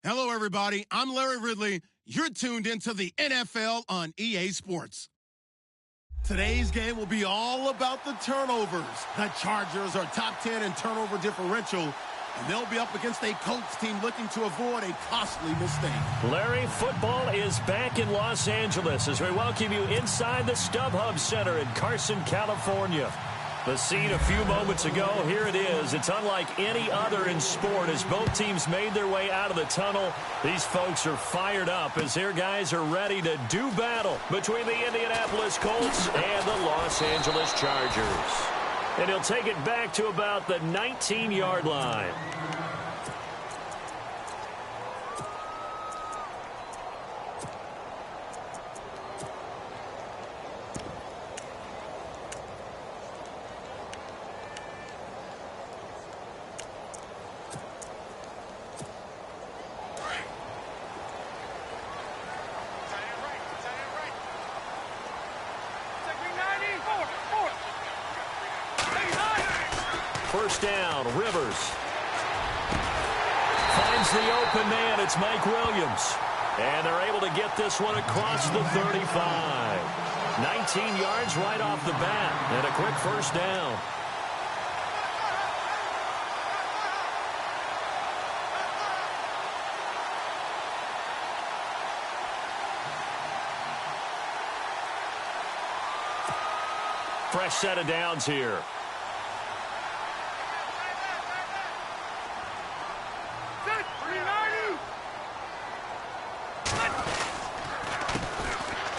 Hello, everybody. I'm Larry Ridley. You're tuned into the NFL on EA Sports. Today's game will be all about the turnovers. The Chargers are top 10 in turnover differential, and they'll be up against a Colts team looking to avoid a costly mistake. Larry, football is back in Los Angeles as we welcome you inside the StubHub Center in Carson, California. The scene a few moments ago, here it is. It's unlike any other in sport as both teams made their way out of the tunnel. These folks are fired up as their guys are ready to do battle between the Indianapolis Colts and the Los Angeles Chargers. And he'll take it back to about the 19-yard line. First down, Rivers. Finds the open man, it's Mike Williams. And they're able to get this one across the 35. 19 yards right off the bat, and a quick first down. Fresh set of downs here.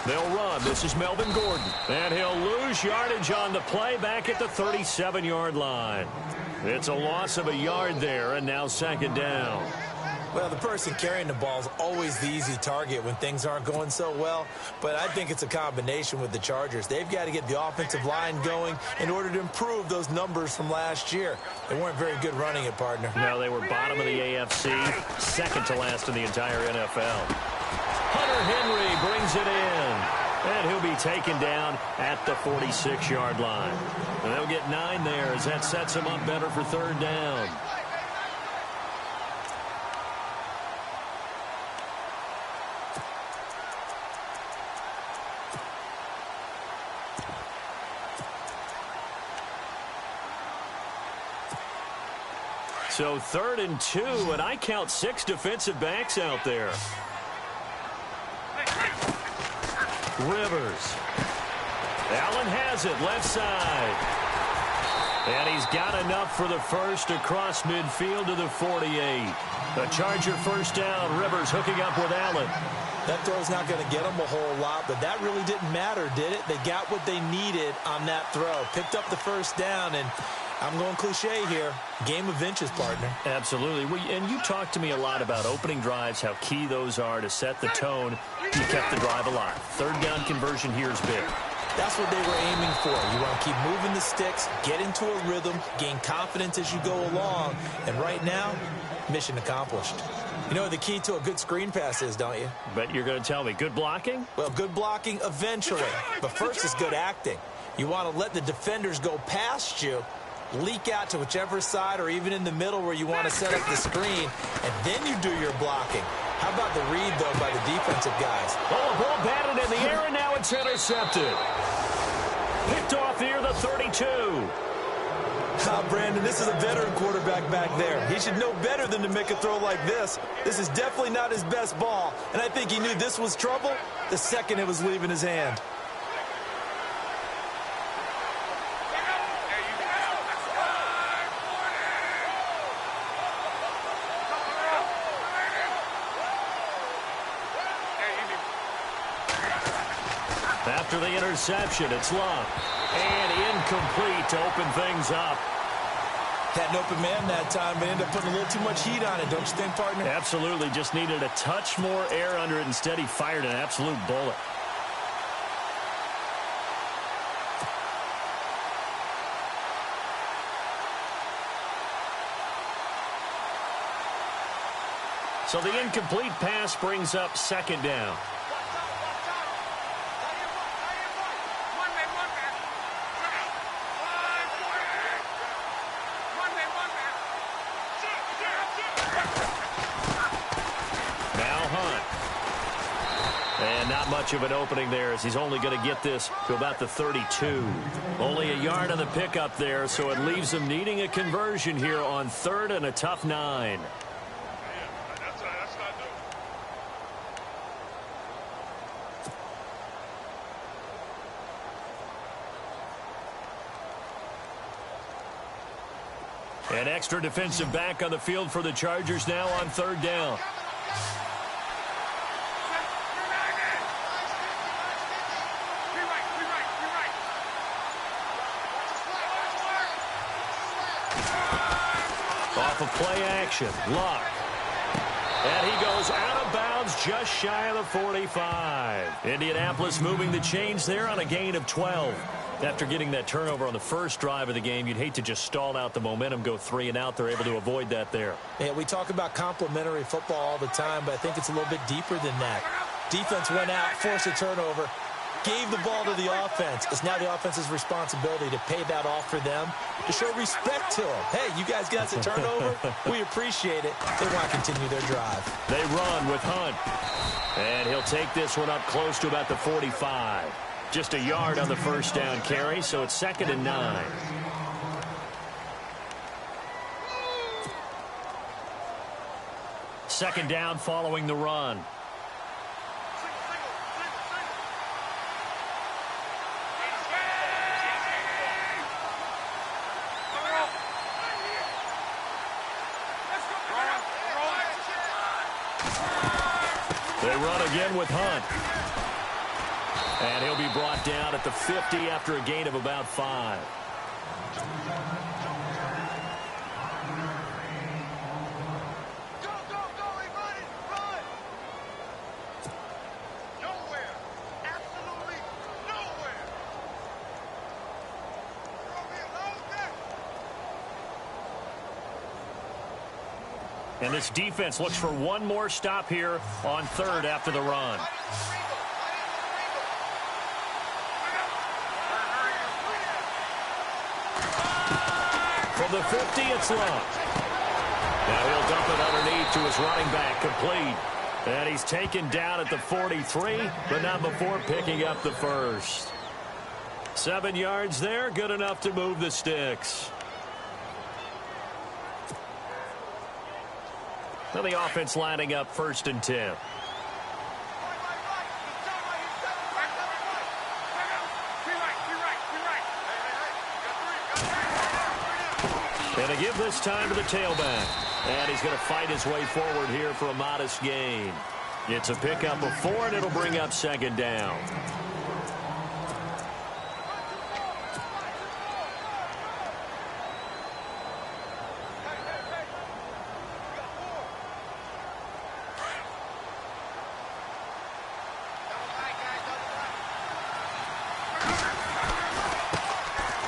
They'll run. This is Melvin Gordon. And he'll lose yardage on the play back at the 37-yard line. It's a loss of a yard there, and now second down. Well, the person carrying the ball is always the easy target when things aren't going so well. But I think it's a combination with the Chargers. They've got to get the offensive line going in order to improve those numbers from last year. They weren't very good running it, partner. No, they were bottom of the AFC, second to last in the entire NFL. Hunter Henry brings it in. And he'll be taken down at the 46-yard line. And they'll get 9 there as that sets him up better for third down. So 3rd and 2, and I count 6 defensive backs out there. Rivers. Allen has it, left side. And he's got enough for the first across midfield to the 48. The Charger first down. Rivers hooking up with Allen. That throw's not going to get them a whole lot, but that really didn't matter, did it? They got what they needed on that throw. Picked up the first down, and I'm going cliche here. Game of inches, partner. Absolutely. And you talked to me a lot about opening drives, how key those are to set the tone. You kept the drive alive. Third down conversion here is big. That's what they were aiming for. You want to keep moving the sticks, get into a rhythm, gain confidence as you go along. And right now, mission accomplished. You know what the key to a good screen pass is, don't you? But you're going to tell me, good blocking? Well, good blocking eventually. But first is good acting. You want to let the defenders go past you, leak out to whichever side or even in the middle where you want to set up the screen, and then you do your blocking. How about the read, though, by the defensive guys? Oh, the ball batted in the air, and now it's intercepted. Picked off near the 32. Brandon, this is a veteran quarterback back there. He should know better than to make a throw like this. This is definitely not his best ball, and I think he knew this was trouble the second it was leaving his hand. After the interception, it's Love. And incomplete to open things up. Had an open man that time, but ended up putting a little too much heat on it, don't you think, partner? Absolutely. Just needed a touch more air under it. Instead, he fired an absolute bullet. So the incomplete pass brings up second down. And not much of an opening there as he's only going to get this to about the 32. Only a yard on the pickup there, so it leaves him needing a conversion here on 3rd and a tough 9. An extra defensive back on the field for the Chargers now on 3rd down. Off of play action, Luck. And he goes out of bounds just shy of the 45. Indianapolis moving the chains there on a gain of 12. After getting that turnover on the first drive of the game, you'd hate to just stall out the momentum, go 3 and out. They're able to avoid that there. Yeah, we talk about complementary football all the time, but I think it's a little bit deeper than that. Defense went out, forced a turnover, gave the ball to the offense. It's now the offense's responsibility to pay that off for them, to show respect to them. Hey, you guys got the turnover. We appreciate it. They want to continue their drive. They run with Hunt. And he'll take this one up close to about the 45. Just a yard on the first down carry, so it's 2nd and 9. Second down following the run. They run again with Hunt. And he'll be brought down at the 50 after a gain of about 5. And this defense looks for one more stop here on 3rd after the run. From the 50, it's Long. Now he'll dump it underneath to his running back, complete. And he's taken down at the 43, but not before picking up the first. 7 yards there, good enough to move the sticks. Now the offense lining up 1st and 10. And to give this time to the tailback. And he's going to fight his way forward here for a modest gain. It's a pickup of 4, and it'll bring up 2nd down.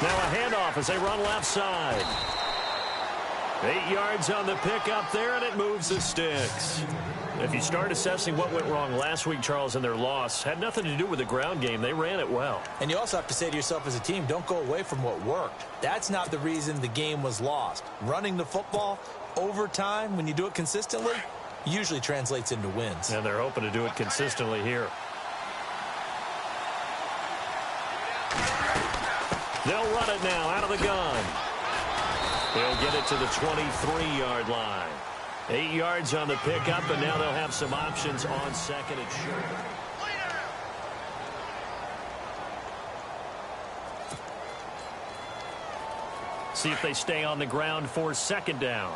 Now a handoff as they run left side. 8 yards on the pickup there, and it moves the sticks. If you start assessing what went wrong last week, Charles, in their loss, had nothing to do with the ground game. They ran it well. And you also have to say to yourself as a team, don't go away from what worked. That's not the reason the game was lost. Running the football over time, when you do it consistently, usually translates into wins. And they're hoping to do it consistently here. They'll run it now out of the gun. They'll get it to the 23-yard line. 8 yards on the pickup, and now they'll have some options on 2nd and short. See if they stay on the ground for 2nd down.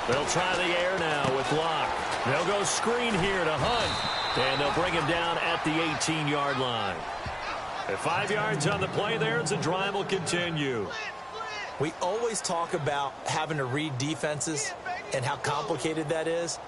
They'll try the air now with Locke. They'll go screen here to Hunt. And they'll bring him down at the 18-yard line. At 5 yards on the play there, the drive will continue. We always talk about having to read defenses and how complicated that is.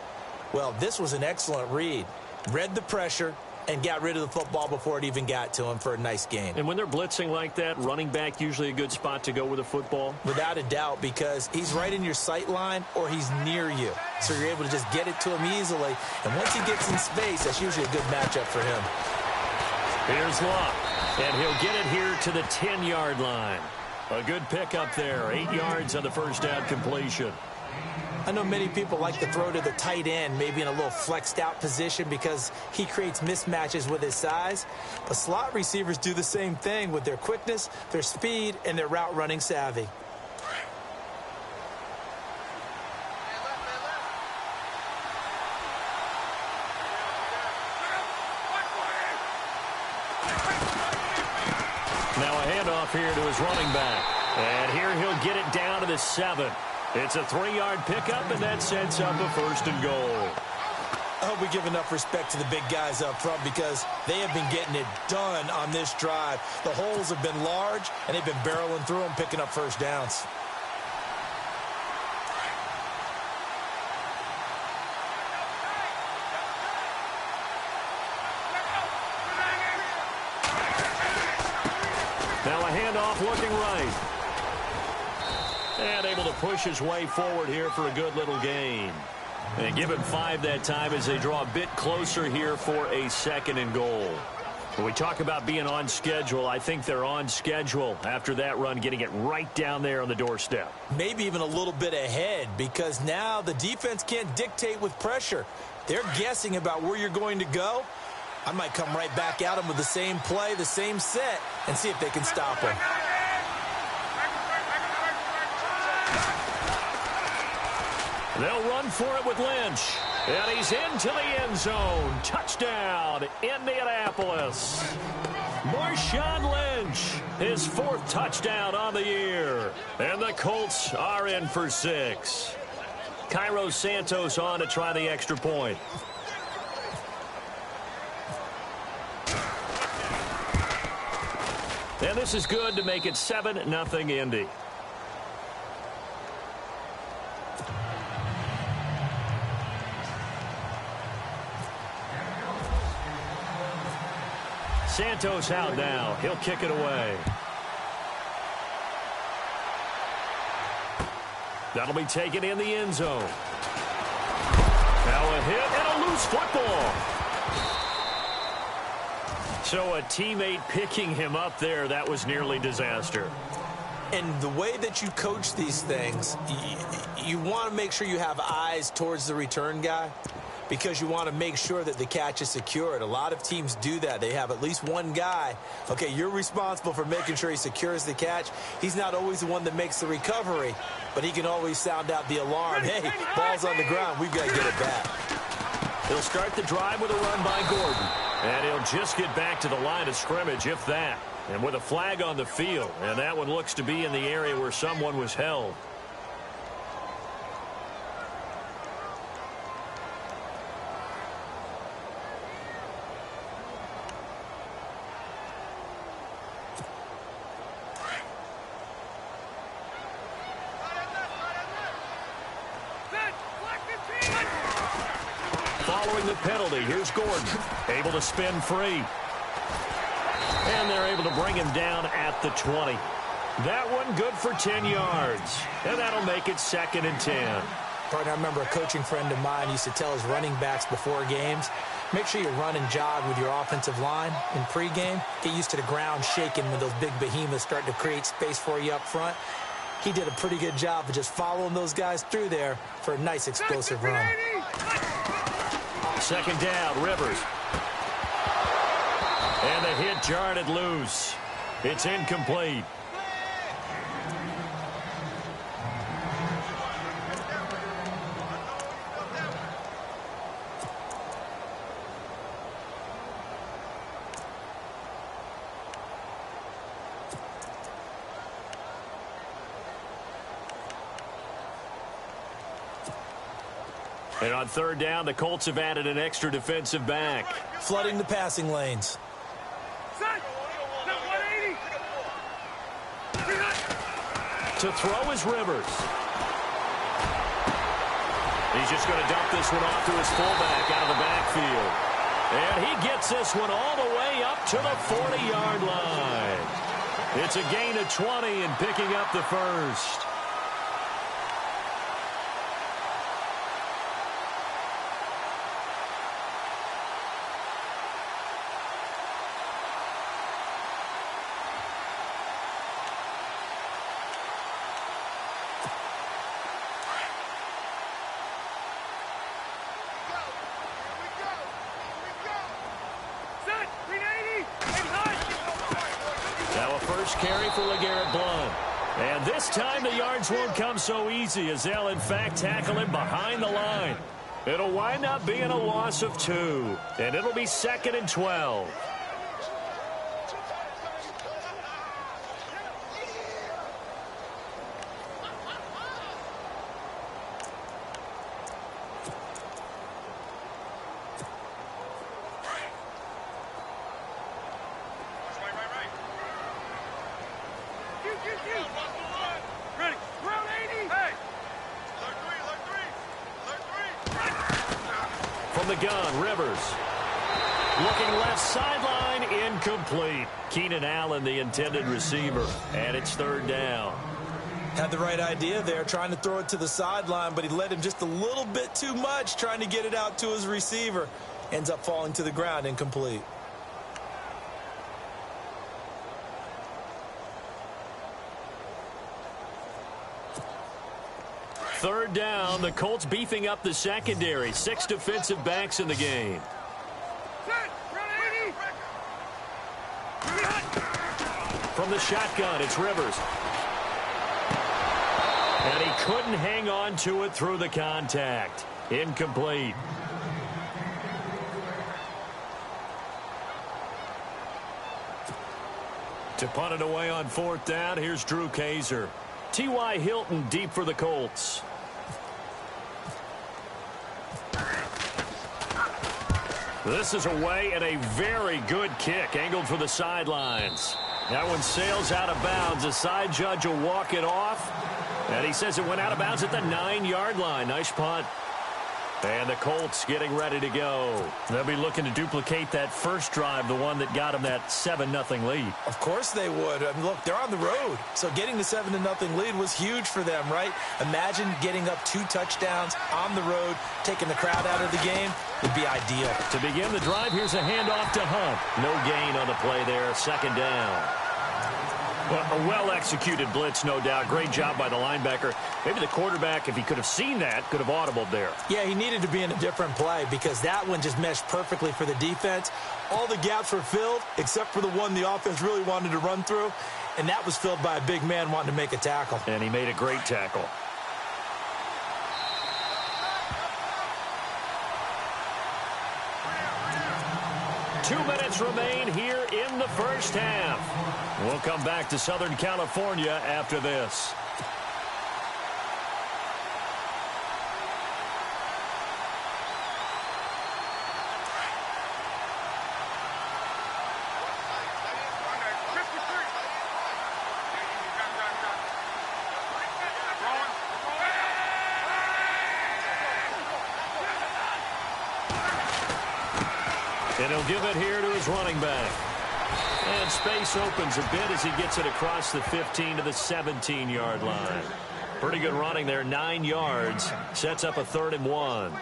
Well, this was an excellent read. Read the pressure and got rid of the football before it even got to him for a nice gain. And when they're blitzing like that, running back usually a good spot to go with a football? Without a doubt, because he's right in your sight line or he's near you. So you're able to just get it to him easily. And once he gets in space, that's usually a good matchup for him. Here's Locke. And he'll get it here to the 10-yard line. A good pickup there. 8 yards on the first down completion. I know many people like to throw to the tight end, maybe in a little flexed out position because he creates mismatches with his size. But slot receivers do the same thing with their quickness, their speed, and their route running savvy. Now a handoff here to his running back. And here he'll get it down to the 7. It's a 3-yard pickup, and that sets up a first and goal. I hope we give enough respect to the big guys up front because they have been getting it done on this drive. The holes have been large, and they've been barreling through them, picking up first downs. Now a handoff looking right. And able to push his way forward here for a good little gain. And give him 5 that time as they draw a bit closer here for a second and goal. When we talk about being on schedule, I think they're on schedule after that run, getting it right down there on the doorstep. Maybe even a little bit ahead because now the defense can't dictate with pressure. They're guessing about where you're going to go. I might come right back at them with the same play, the same set, and see if they can stop them. They'll run for it with Lynch. And he's into the end zone. Touchdown, Indianapolis. Marshawn Lynch, his 4th touchdown on the year. And the Colts are in for 6. Cairo Santos on to try the extra point. And this is good to make it 7-0 Indy. Santos out now. He'll kick it away. That'll be taken in the end zone. Now a hit and a loose football. So a teammate picking him up there, that was nearly disaster. And the way that you coach these things, you want to make sure you have eyes towards the return guy because you want to make sure that the catch is secured. A lot of teams do that. They have at least one guy. Okay, you're responsible for making sure he secures the catch. He's not always the one that makes the recovery, but he can always sound out the alarm. Hey, ball's on the ground. We've got to get it back. He'll start the drive with a run by Gordon. And he'll just get back to the line of scrimmage, if that. And with a flag on the field. And that one looks to be in the area where someone was held. Following the penalty, here's Gordon, able to spin free. And they're able to bring him down at the 20. That one good for 10 yards. And that'll make it 2nd and 10. Partner, I remember a coaching friend of mine used to tell his running backs before games, make sure you run and jog with your offensive line in pregame. Get used to the ground shaking when those big behemoths start to create space for you up front. He did a pretty good job of just following those guys through there for a nice explosive run. 2nd down, Rivers. And the hit jarred it loose. It's incomplete. And on 3rd down, the Colts have added an extra defensive back. Flooding the passing lanes. To throw is Rivers. He's just going to dump this one off to his fullback out of the backfield. And he gets this one all the way up to the 40-yard line. It's a gain of 20 and picking up the first. first carry for LeGarrette Blount. And this time the yards won't come so easy as they'll, in fact, tackle him behind the line. It'll wind up being a loss of 2, and it'll be 2nd and 12. From the gun, Rivers. Looking left sideline, incomplete. Keenan Allen, the intended receiver, and it's 3rd down. Had the right idea there, trying to throw it to the sideline, but he led him just a little bit too much, trying to get it out to his receiver. Ends up falling to the ground, incomplete. Third down, the Colts beefing up the secondary. 6 defensive backs in the game. From the shotgun, it's Rivers. And he couldn't hang on to it through the contact. Incomplete. To punt it away on 4th down, here's Drew Kaiser. T.Y. Hilton deep for the Colts. This is away and a very good kick angled for the sidelines. That one sails out of bounds. The side judge will walk it off. And he says it went out of bounds at the 9-yard line. Nice punt. And the Colts getting ready to go. They'll be looking to duplicate that first drive, the one that got them that 7-0 lead. Of course they would. I mean, look, they're on the road. So getting the 7-0 lead was huge for them, right? Imagine getting up 2 touchdowns on the road, taking the crowd out of the game would be ideal. To begin the drive, here's a handoff to Hunt. No gain on the play there, 2nd down. Well, a well-executed blitz, no doubt. Great job by the linebacker. Maybe the quarterback, if he could have seen that, could have audibled there. Yeah, he needed to be in a different play because that one just meshed perfectly for the defense. All the gaps were filled except for the one the offense really wanted to run through, and that was filled by a big man wanting to make a tackle. And he made a great tackle. Two minutes remain here in the first half. We'll come back to Southern California after this. And he'll give it here to his running back. And space opens a bit as he gets it across the 15 to the 17-yard line. Pretty good running there, 9 yards. Sets up a 3rd and 1.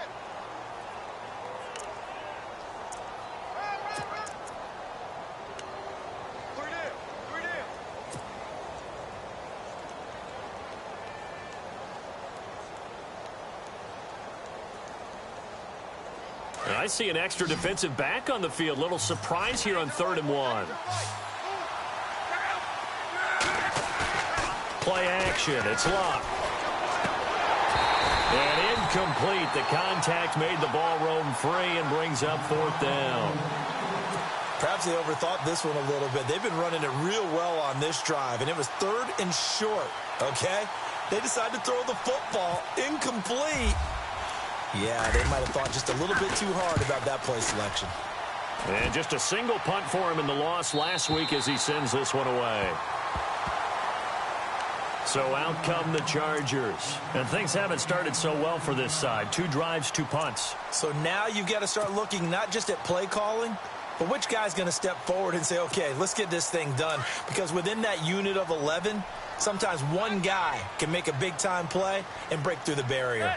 I see an extra defensive back on the field. Little surprise here on 3rd and 1. Play action. It's locked. And incomplete. The contact made the ball roam free and brings up 4th down. Perhaps they overthought this one a little bit. They've been running it real well on this drive, and it was 3rd and short, okay? They decided to throw the football. Incomplete. Yeah, they might have thought just a little bit too hard about that play selection. And just a single punt for him in the loss last week as he sends this one away. So out come the Chargers. And things haven't started so well for this side. 2 drives, 2 punts. So now you've got to start looking not just at play calling, but which guy's going to step forward and say, okay, let's get this thing done. Because within that unit of 11, sometimes one guy can make a big-time play and break through the barrier.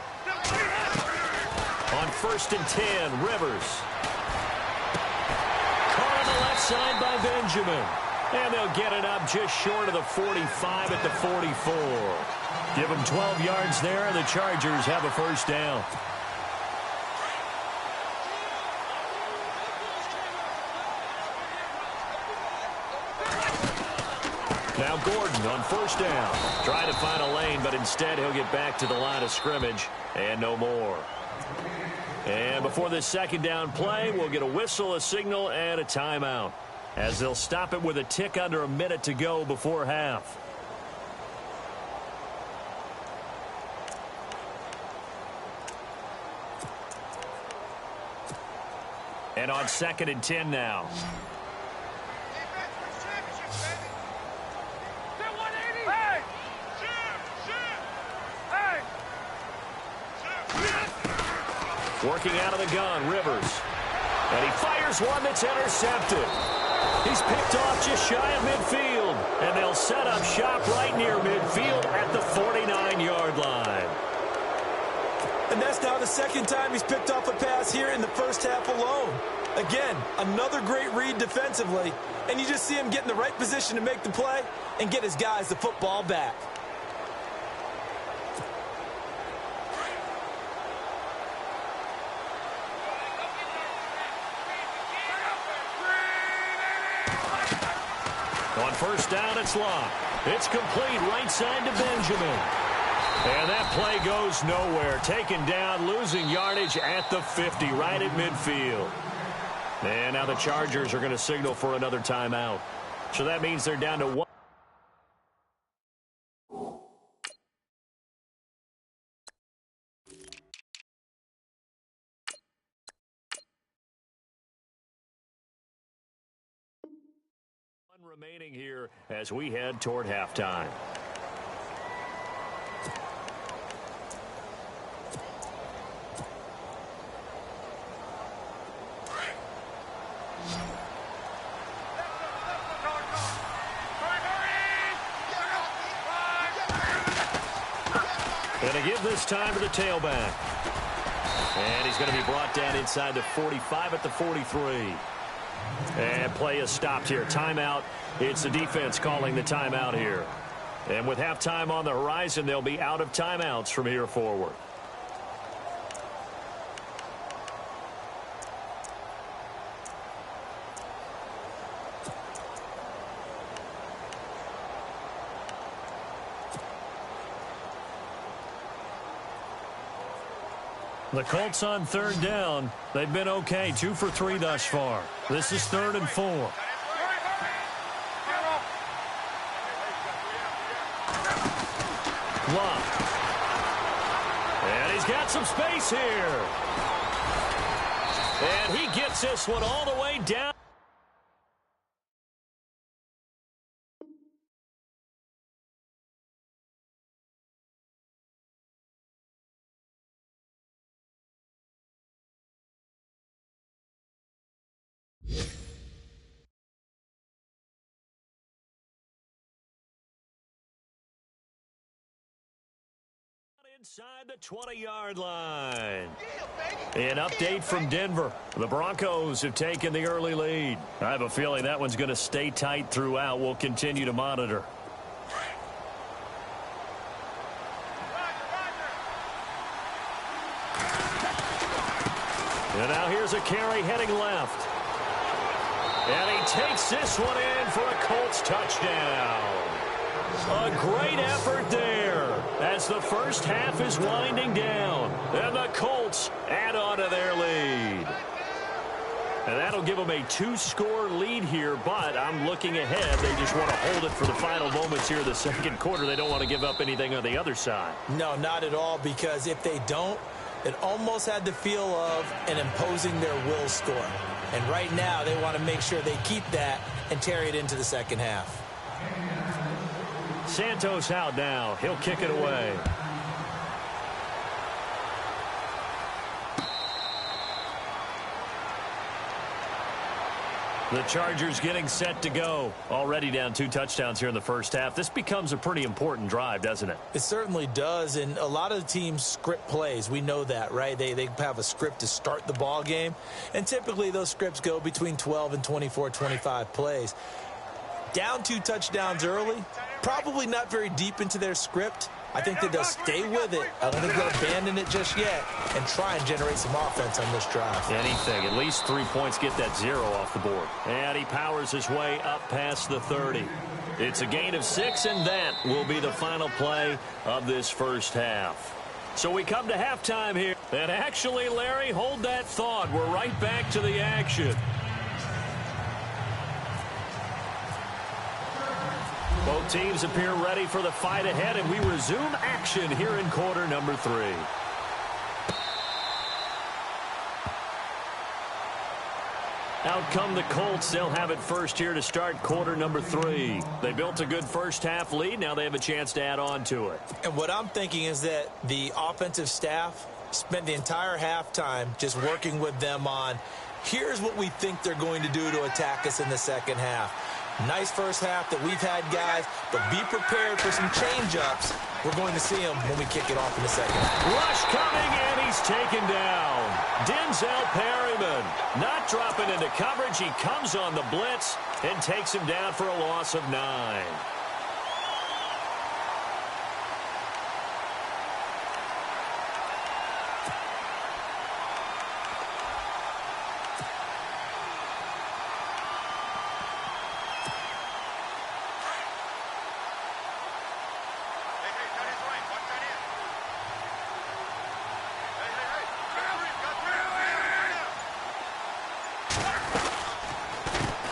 On 1st and 10, Rivers. Caught on the left side by Benjamin. And they'll get it up just short of the 45 at the 44. Give them 12 yards there, and the Chargers have a 1st down. Now Gordon on first down. Trying to find a lane, but instead he'll get back to the line of scrimmage and no more. And before this second down play, we'll get a whistle, a signal, and a timeout, as they'll stop it with a tick under a minute to go before half. And on 2nd and 10 now. Working out of the gun, Rivers. And he fires one that's intercepted. He's picked off just shy of midfield. And they'll set up shop right near midfield at the 49-yard line. And that's now the second time he's picked off a pass here in the first half alone. Again, another great read defensively. And you just see him get in the right position to make the play and get his guys the football back. On first down, it's locked. It's complete right side to Benjamin. And that play goes nowhere. Taken down, losing yardage at the 50, right at midfield. And now the Chargers are going to signal for another timeout. So that means they're down to 1. Remaining here as we head toward halftime. Going to give this time to the tailback. And he's going to be brought down inside the 45 at the 43. And play is stopped here. Timeout. It's the defense calling the timeout here. And with halftime on the horizon, they'll be out of timeouts from here forward. The Colts on third down. They've been okay. 2 for 3 thus far. This is 3rd and 4. Love. And he's got some space here. And he gets this one all the way down. Inside the 20-yard line. An update from Denver. The Broncos have taken the early lead. I have a feeling that one's going to stay tight throughout. We'll continue to monitor. And now here's a carry heading left. And he takes this one in for a Colts touchdown. A great effort there as the first half is winding down. And the Colts add on to their lead. And that'll give them a 2-score lead here, but I'm looking ahead. They just want to hold it for the final moments here of the second quarter. They don't want to give up anything on the other side. No, not at all, because if they don't, it almost had the feel of an imposing their will score. And right now, they want to make sure they keep that and carry it into the second half. Santos out now. He'll kick it away. The Chargers getting set to go. Already down 2 touchdowns here in the first half. This becomes a pretty important drive, doesn't it? It certainly does, and a lot of teams script plays. We know that, right? They have a script to start the ball game, and typically those scripts go between 12 and 24, 25 plays. Down 2 touchdowns early, probably not very deep into their script. I think that they'll stay with it. I don't think they'll abandon it just yet and try and generate some offense on this drive. Anything. At least 3 points, get that 0 off the board. And he powers his way up past the 30. It's a gain of 6, and that will be the final play of this first half. So we come to halftime here. And actually, Larry, hold that thought. We're right back to the action. Both teams appear ready for the fight ahead, and we resume action here in quarter number 3. Out come the Colts. They'll have it first here to start quarter number 3. They built a good first half lead. Now they have a chance to add on to it. And what I'm thinking is that the offensive staff spent the entire halftime just working with them on, here's what we think they're going to do to attack us in the second half. Nice first half that we've had, guys, but be prepared for some change-ups. We're going to see them when we kick it off in the second half. Rush coming, and he's taken down. Denzel Perryman not dropping into coverage. He comes on the blitz and takes him down for a loss of 9.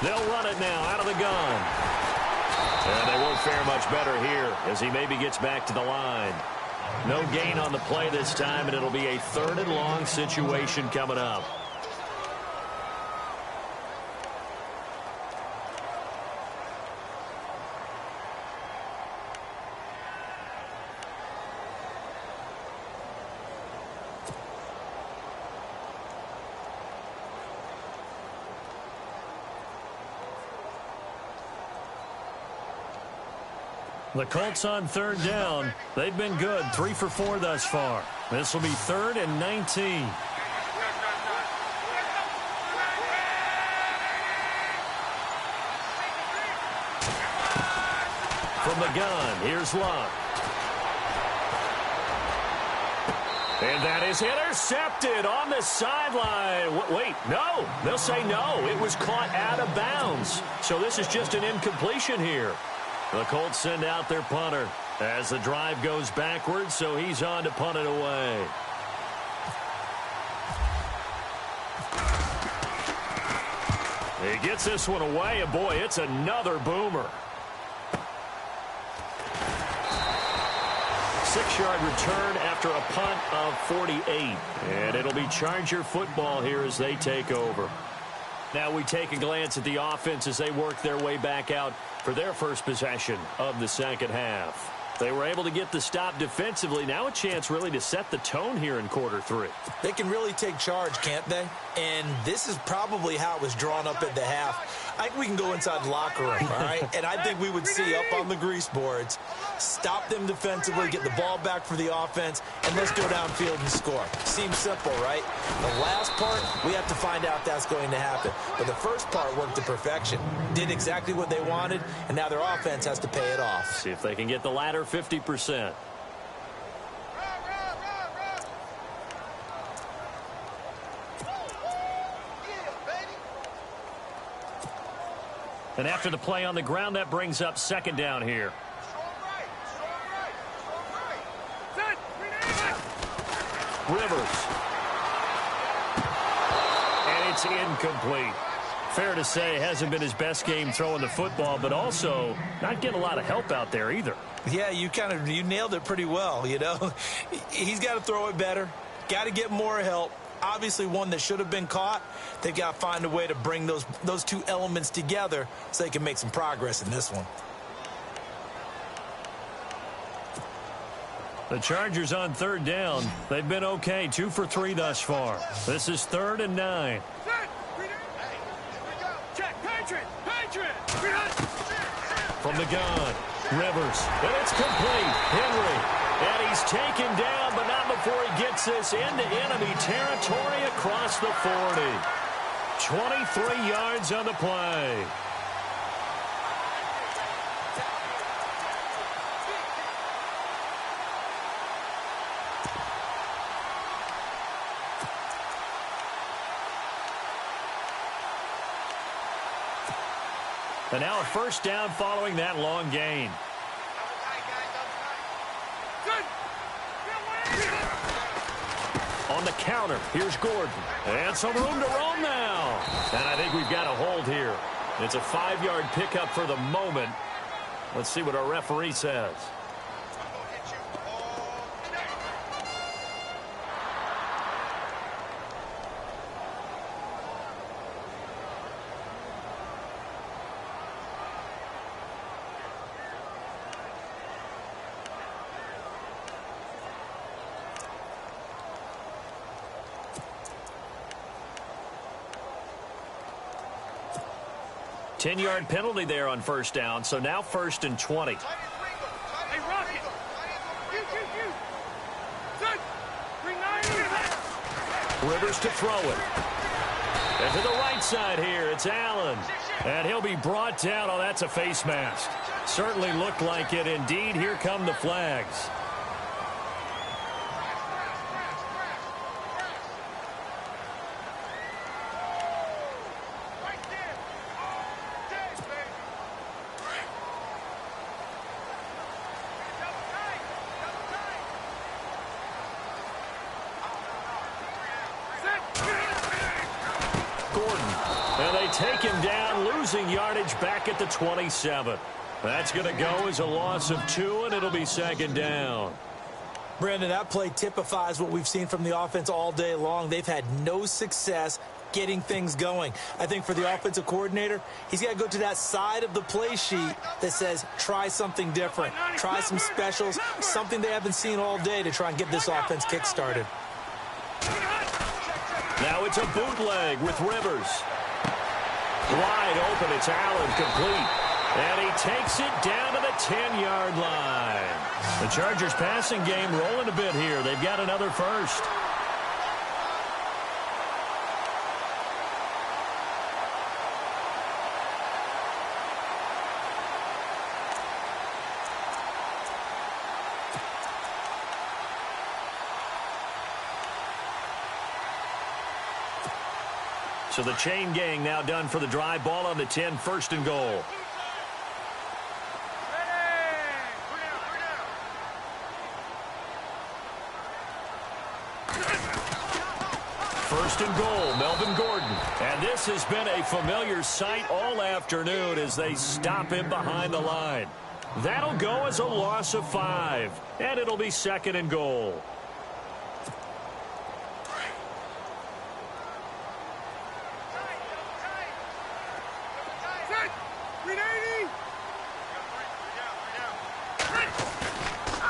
They'll run it now out of the gun. And they won't fare much better here as he maybe gets back to the line. No gain on the play this time, and it'll be a 3rd and long situation coming up. The Colts on 3rd down. They've been good, 3 for 4 thus far. This will be 3rd and 19. From the gun, here's Luck. And that is intercepted on the sideline. Wait, no. They'll say no. It was caught out of bounds. So this is just an incompletion here. The Colts send out their punter as the drive goes backwards, so he's on to punt it away. He gets this one away, and boy, it's another boomer. 6-yard return after a punt of 48. And it'll be Charger football here as they take over. Now we take a glance at the offense as they work their way back out for their first possession of the second half. They were able to get the stop defensively. Now a chance really to set the tone here in quarter 3. They can really take charge, can't they? And this is probably how it was drawn up at the half. I think we can go inside the locker room, all right? And I think we would see up on the grease boards, stop them defensively, get the ball back for the offense, and let's go downfield and score. Seems simple, right? The last part, we have to find out that's going to happen. But the first part worked to perfection. Did exactly what they wanted, and now their offense has to pay it off. See if they can get the latter 50%. And after the play on the ground, that brings up 2nd down here. Rivers. And it's incomplete. Fair to say, hasn't been his best game throwing the football, but also not getting a lot of help out there either. Yeah, you nailed it pretty well, you know. He's got to throw it better. Got to get more help. Obviously one that should have been caught. They've got to find a way to bring those two elements together so they can make some progress in this one. The Chargers on 3rd down. They've been okay, 2 for 3 thus far. This is 3rd and 9. From the gun, Rivers, and it's complete. Henry. And he's taken down, but not before he gets this into enemy territory across the 40. 23 yards on the play. And now a first down following that long gain. On the counter, here's Gordon. And some room to roam now. And I think we've got a hold here. It's a 5-yard pickup for the moment. Let's see what our referee says. Ten-yard penalty there on first down, so now 1st and 20. Rivers to throw it. And to the right side here, it's Allen. And he'll be brought down. Oh, that's a face mask. Certainly looked like it. Indeed, here come the flags. Take him down, losing yardage back at the 27. That's going to go as a loss of 2, and it'll be 2nd down. Brandon, that play typifies what we've seen from the offense all day long. They've had no success getting things going. I think for the offensive coordinator, he's got to go to that side of the play sheet that says try something different, try some specials, something they haven't seen all day to try and get this offense kick-started. Now it's a bootleg with Rivers. Wide open, it's Allen, complete. And he takes it down to the 10-yard line. The Chargers passing game rolling a bit here. They've got another first. So the chain gang now done for the drive. Ball on the 10, 1st and goal. First and goal, Melvin Gordon. And this has been a familiar sight all afternoon as they stop him behind the line. That'll go as a loss of 5. And it'll be 2nd and goal.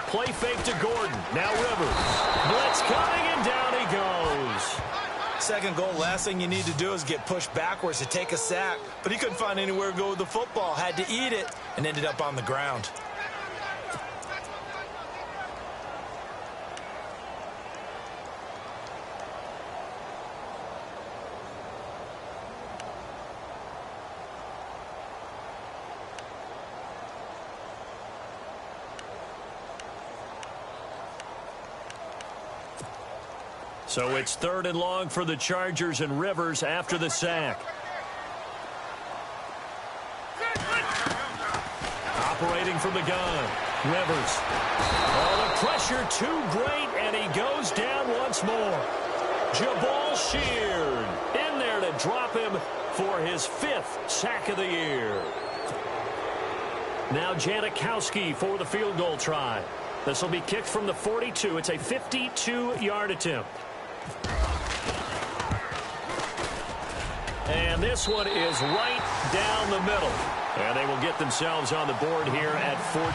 Play fake to Gordon. Now Rivers. Blitz coming, and down he goes. 2nd goal, last thing you need to do is get pushed backwards to take a sack. But he couldn't find anywhere to go with the football. Had to eat it and ended up on the ground. So it's 3rd and long for the Chargers, and Rivers after the sack. Operating from the gun. Rivers. Oh, the pressure too great, and he goes down once more. Jabal Sheard in there to drop him for his 5th sack of the year. Now Janikowski for the field goal try. This will be kicked from the 42. It's a 52-yard attempt. And this one is right down the middle. And they will get themselves on the board here at 14-3.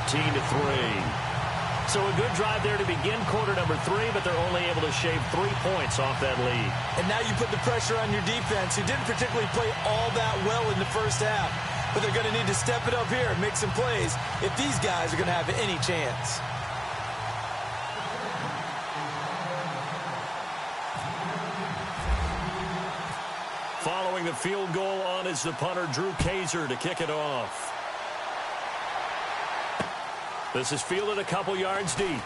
So a good drive there to begin quarter number 3, but they're only able to shave 3 points off that lead. And now you put the pressure on your defense, who didn't particularly play all that well in the first half. But they're going to need to step it up here and make some plays if these guys are going to have any chance. Following the field goal on is the punter, Drew Kaiser, to kick it off. This is fielded a couple yards deep.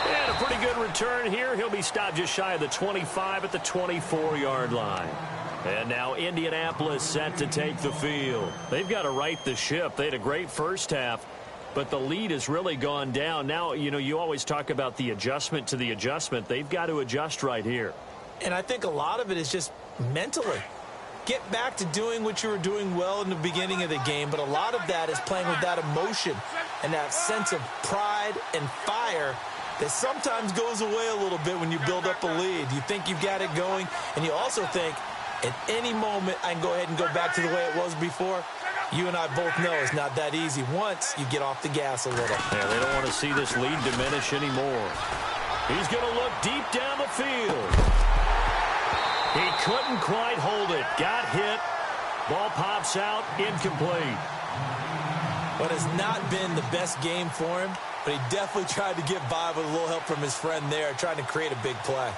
And a pretty good return here. He'll be stopped just shy of the 25 at the 24-yard line. And now Indianapolis set to take the field. They've got to right the ship. They had a great first half, but the lead has really gone down. Now, you always talk about the adjustment to the adjustment. They've got to adjust right here. And I think a lot of it is just mentally. Get back to doing what you were doing well in the beginning of the game, but a lot of that is playing with that emotion and that sense of pride and fire that sometimes goes away a little bit when you build up a lead. You think you've got it going, and you also think at any moment I can go ahead and go back to the way it was before. You and I both know it's not that easy once you get off the gas a little. Yeah, they don't want to see this lead diminish anymore. He's going to look deep down the field. He couldn't quite hold it. Got hit. Ball pops out. Incomplete. But it's not been the best game for him, but he definitely tried to get by with a little help from his friend there, trying to create a big play.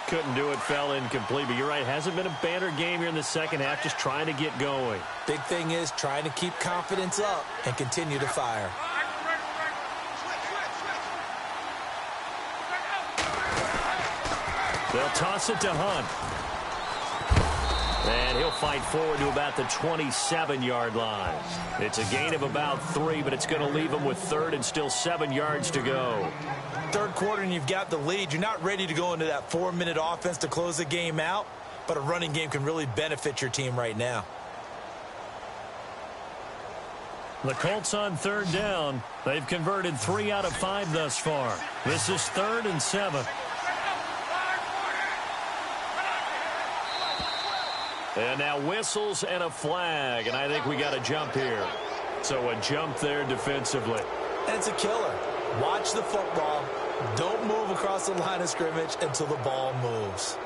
Couldn't do it, fell incomplete. But you're right, hasn't been a banner game here in the second half, just trying to get going. Big thing is trying to keep confidence up and continue to fire. They'll toss it to Hunt. And he'll fight forward to about the 27-yard line. It's a gain of about 3, but it's going to leave him with third and still 7 yards to go. Third quarter and you've got the lead. You're not ready to go into that 4-minute offense to close the game out, but a running game can really benefit your team right now. The Colts on third down. They've converted 3 out of 5 thus far. This is 3rd and 7. And now whistles and a flag, and I think we got a jump here. So a jump there defensively. And it's a killer. Watch the football. Don't move across the line of scrimmage until the ball moves.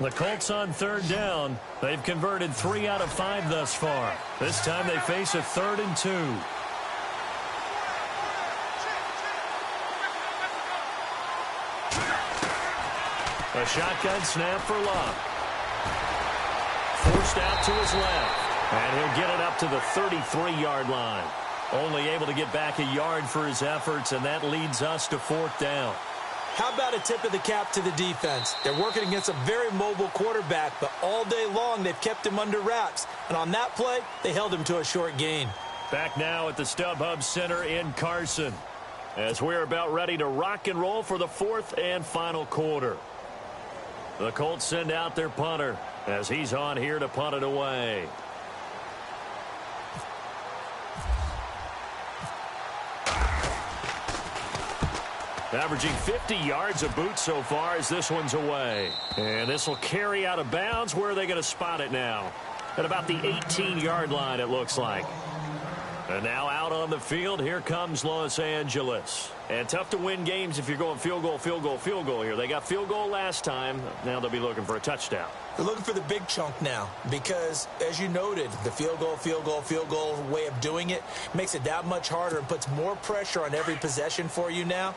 The Colts on third down. They've converted 3 out of 5 thus far. This time they face a 3rd and 2. A shotgun snap for Love. Forced out to his left. And he'll get it up to the 33-yard line. Only able to get back a yard for his efforts, and that leads us to 4th down. How about a tip of the cap to the defense? They're working against a very mobile quarterback, but all day long they've kept him under wraps. And on that play, they held him to a short gain. Back now at the StubHub Center in Carson, as we're about ready to rock and roll for the 4th and final quarter. The Colts send out their punter as he's on here to punt it away. Averaging 50 yards a boot so far as this one's away. And this will carry out of bounds. Where are they going to spot it now? At about the 18-yard line, it looks like. And now out on the field, here comes Los Angeles. And tough to win games if you're going field goal, field goal, field goal here. They got field goal last time. Now they'll be looking for a touchdown. They're looking for the big chunk now because, as you noted, the field goal way of doing it makes it that much harder and puts more pressure on every possession for you now.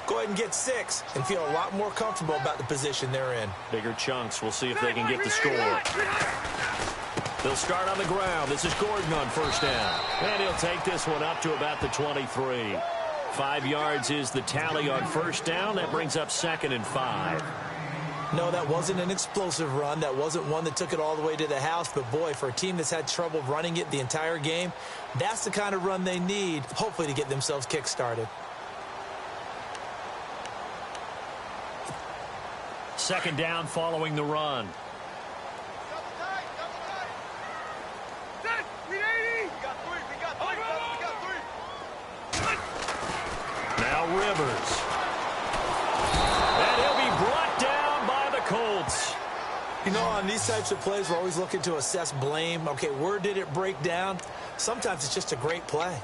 Go ahead and get 6 and feel a lot more comfortable about the position they're in. Bigger chunks. We'll see if they can get the score. They'll start on the ground. This is Gordon on first down. And he'll take this one up to about the 23. 5 yards is the tally on first down. That brings up 2nd and 5. No, that wasn't an explosive run. That wasn't one that took it all the way to the house. But, boy, for a team that's had trouble running it the entire game, that's the kind of run they need, hopefully, to get themselves kick-started. 2nd down following the run. Now Rivers. And he'll be brought down by the Colts. You know, on these types of plays, we're always looking to assess blame. Okay, where did it break down? Sometimes it's just a great play.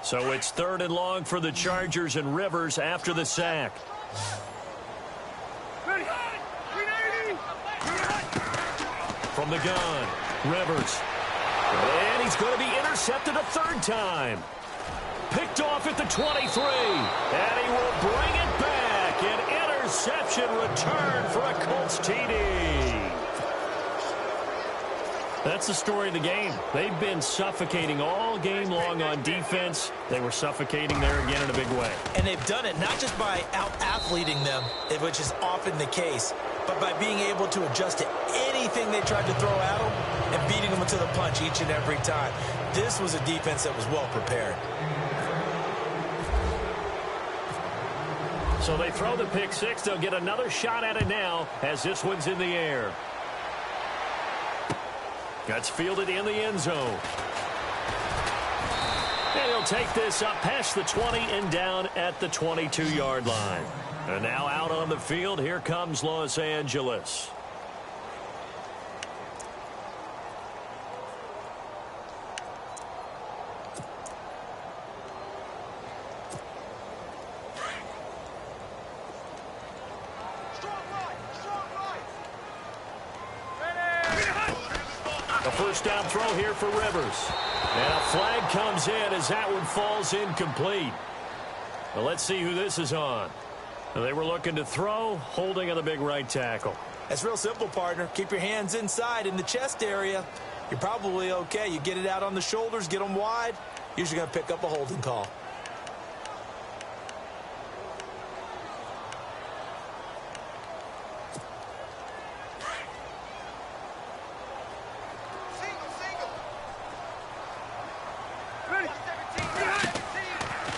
So it's 3rd and long for the Chargers, and Rivers after the sack. From the gun, Rivers. And he's going to be intercepted a 3rd time. picked off at the 23. And he will bring it back. An interception return for a Colts TD. That's the story of the game. They've been suffocating all game long on defense. They were suffocating there again in a big way. And they've done it not just by out-athleting them, which is often the case, but by being able to adjust to anything they tried to throw at them and beating them to the punch each and every time. This was a defense that was well prepared. So they throw the pick six. They'll get another shot at it now as this one's in the air. That's fielded in the end zone. And he'll take this up past the 20 and down at the 22-yard line. And now out on the field, here comes Los Angeles. A first down throw here for Rivers. And a flag comes in as that one falls incomplete. Well, let's see who this is on. They were looking to throw, holding on the big right tackle. That's real simple, partner. Keep your hands inside in the chest area. You're probably okay. You get it out on the shoulders, get them wide. Usually going to pick up a holding call.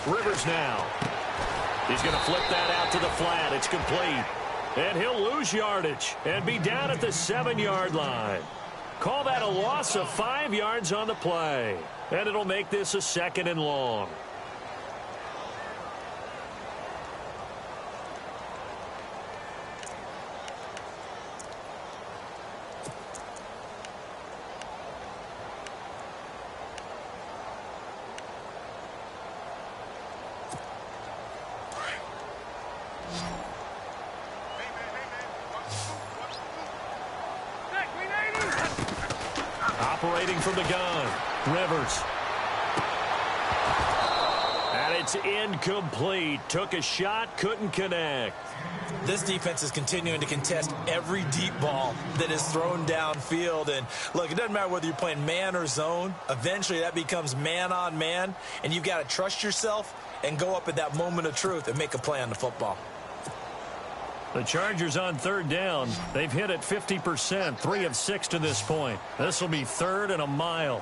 Rivers now. He's going to flip that out to the flat. It's complete. And he'll lose yardage and be down at the 7-yard line. Call that a loss of 5 yards on the play. And it'll make this a 2nd and long. Operating from the gun, Rivers. And it's incomplete. Took a shot, couldn't connect. This defense is continuing to contest every deep ball that is thrown downfield. And, look, it doesn't matter whether you're playing man or zone. Eventually, that becomes man-on-man, and you've got to trust yourself and go up at that moment of truth and make a play on the football. The Chargers on 3rd down. They've hit it 50%, 3 of 6 to this point. This will be 3rd and a mile.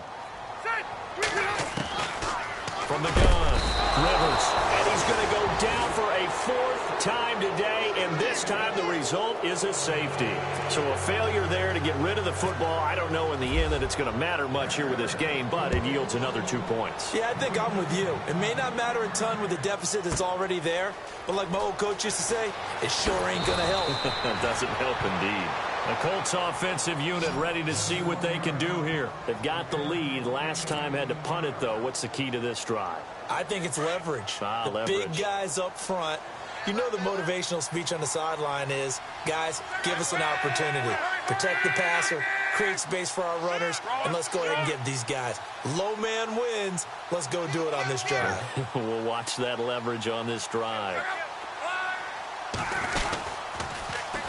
From the gun, Rivers. And he's going to go down for a 4th time today, and this time the result is a safety. So a failure there to get rid of the football. I don't know in the end that it's going to matter much here with this game, but it yields another 2 points. Yeah, I think I'm with you. It may not matter a ton with the deficit that's already there, but like my old coach used to say, it sure ain't going to help. It doesn't help indeed. The Colts offensive unit ready to see what they can do here. They've got the lead. Last time had to punt it, though. What's the key to this drive? I think it's leverage. The big guys up front. You know the motivational speech on the sideline is, guys, give us an opportunity. Protect the passer, create space for our runners, and let's go ahead and get these guys. Low man wins. Let's go do it on this drive. We'll watch that leverage on this drive.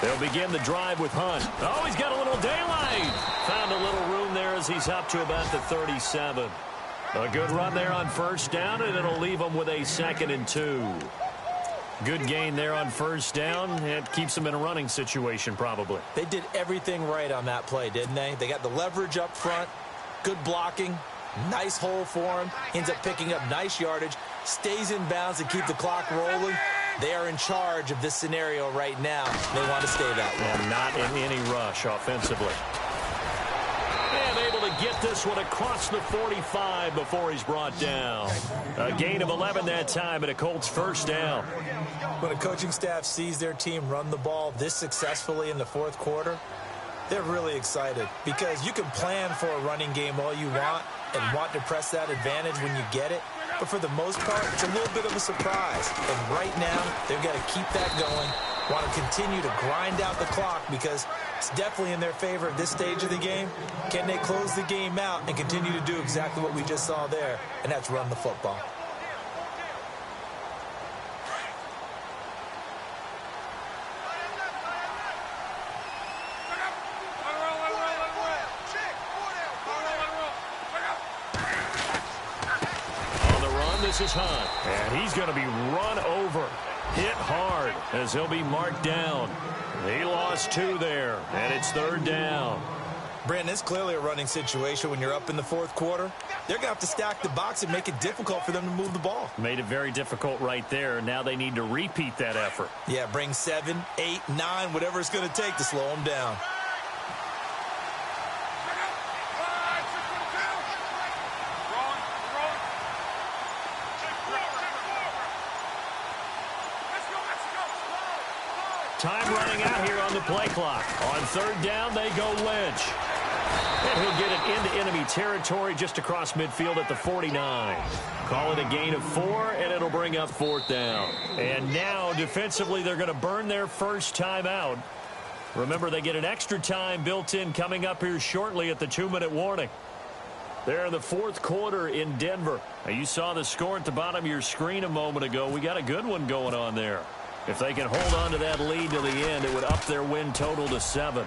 They'll begin the drive with Hunt. Oh, he's got a little daylight. Found a little room there as he's up to about the 37. A good run there on 1st down, and it'll leave him with a 2nd and 2. Good gain there on 1st down. It keeps them in a running situation, probably. They did everything right on that play, didn't they? They got the leverage up front, good blocking, nice hole for him. Ends up picking up nice yardage, stays in bounds to keep the clock rolling. They are in charge of this scenario right now. They want to stay that way. And not in any rush offensively. And able to get this one across the 45 before he's brought down. A gain of 11 that time, and a Colts 1st down. When a coaching staff sees their team run the ball this successfully in the 4th quarter, they're really excited because you can plan for a running game all you want and want to press that advantage when you get it. But for the most part, it's a little bit of a surprise. And right now, they've got to keep that going, want to continue to grind out the clock because it's definitely in their favor at this stage of the game. Can they close the game out and continue to do exactly what we just saw there, and that's run the football? This is Hunt. And he's going to be run over. Hit hard as he'll be marked down. He lost 2 there, and it's 3rd down. Brandon, it's clearly a running situation when you're up in the 4th quarter. They're going to have to stack the box and make it difficult for them to move the ball. Made it very difficult right there. Now they need to repeat that effort. Yeah, bring 7, 8, 9, whatever it's going to take to slow them down. Time running out here on the play clock. On 3rd down, they go Lynch. And he'll get it into enemy territory just across midfield at the 49. Call it a gain of 4, and it'll bring up 4th down. And now, defensively, they're going to burn their first time out. Remember, they get an extra time built in coming up here shortly at the 2-minute warning. They're in the 4th quarter in Denver. Now, you saw the score at the bottom of your screen a moment ago. We got a good one going on there. If they can hold on to that lead to the end, it would up their win total to 7.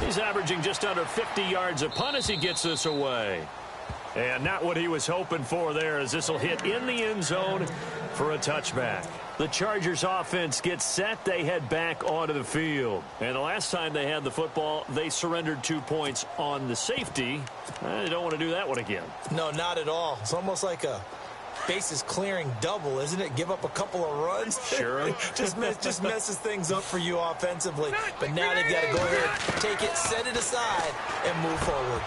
He's averaging just under 50 yards a punt as he gets this away. And not what he was hoping for there, as this will hit in the end zone for a touchback. The Chargers offense gets set. They head back onto the field. And the last time they had the football, they surrendered 2 points on the safety. They don't want to do that one again. No, not at all. It's almost like a bases clearing double, isn't it? Give up a couple of runs. Sure. just messes things up for you offensively. But now they've got to go ahead, take it, set it aside, and move forward.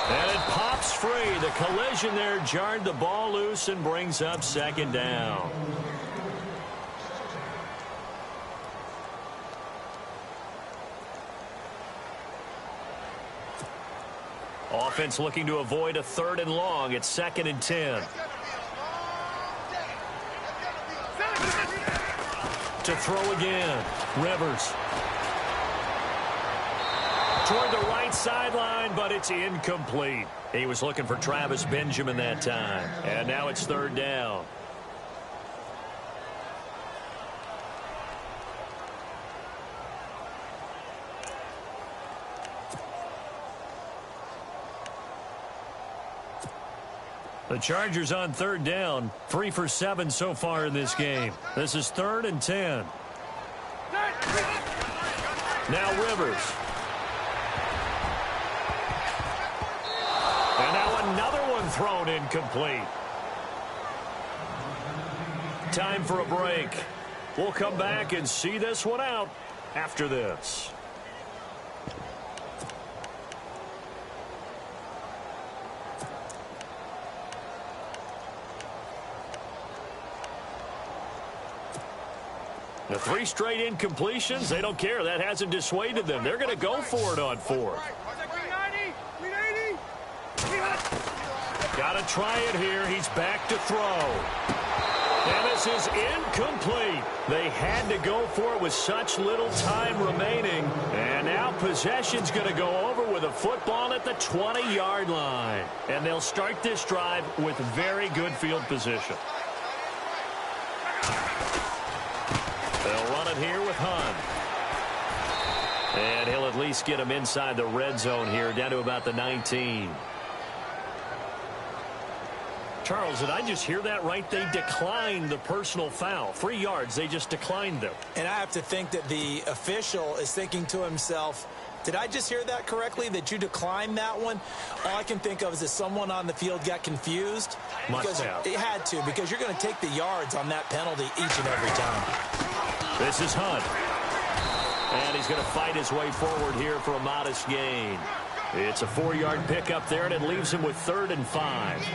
And it pops free. The collision there jarred the ball loose and brings up 2nd down. Offense looking to avoid a 3rd and long. It's 2nd and 10. To throw again. Rivers. Toward the right sideline, but it's incomplete. He was looking for Travis Benjamin that time. And now it's 3rd down. The Chargers on 3rd down, 3 for 7 so far in this game. This is 3rd and 10. Now Rivers. And now another one thrown incomplete. Time for a break. We'll come back and see this one out after this. The 3 straight incompletions, they don't care. That hasn't dissuaded them. They're going to go for it on 4th. Got to try it here. He's back to throw. And this is incomplete. They had to go for it with such little time remaining. And now possession's going to go over with a football at the 20-yard line. And they'll start this drive with very good field position. They'll run it here with Hunt. And he'll at least get him inside the red zone here, down to about the 19. Charles, did I just hear that right? They declined the personal foul. 3 yards, they just declined them. And I have to think that the official is thinking to himself, did I just hear that correctly, that you declined that one? All I can think of is that someone on the field got confused. Must have. It had to, because you're going to take the yards on that penalty each and every time. This is Hunt. And he's going to fight his way forward here for a modest gain. It's a 4-yard pickup there, and it leaves him with 3rd and 5.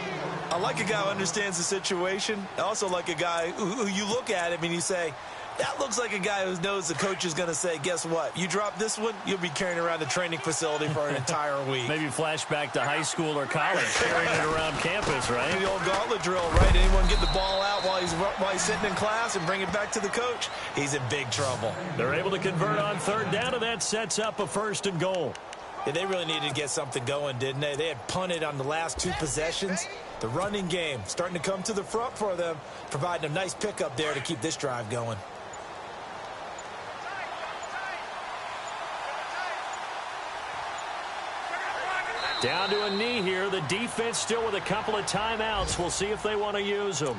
I like a guy who understands the situation. I also like a guy who you look at him and you say, that looks like a guy who knows the coach is going to say, guess what? You drop this one, you'll be carrying around the training facility for an entire week. Maybe flashback to high school or college, carrying it around campus, right? The old gauntlet drill, right? Anyone get the ball out while he's sitting in class and bring it back to the coach? He's in big trouble. They're able to convert on 3rd down, and that sets up a 1st and goal. Yeah, they really needed to get something going, didn't they? They had punted on the last 2 possessions. The running game starting to come to the front for them, providing a nice pickup there to keep this drive going. Down to a knee here. The defense still with a couple of timeouts. We'll see if they want to use them.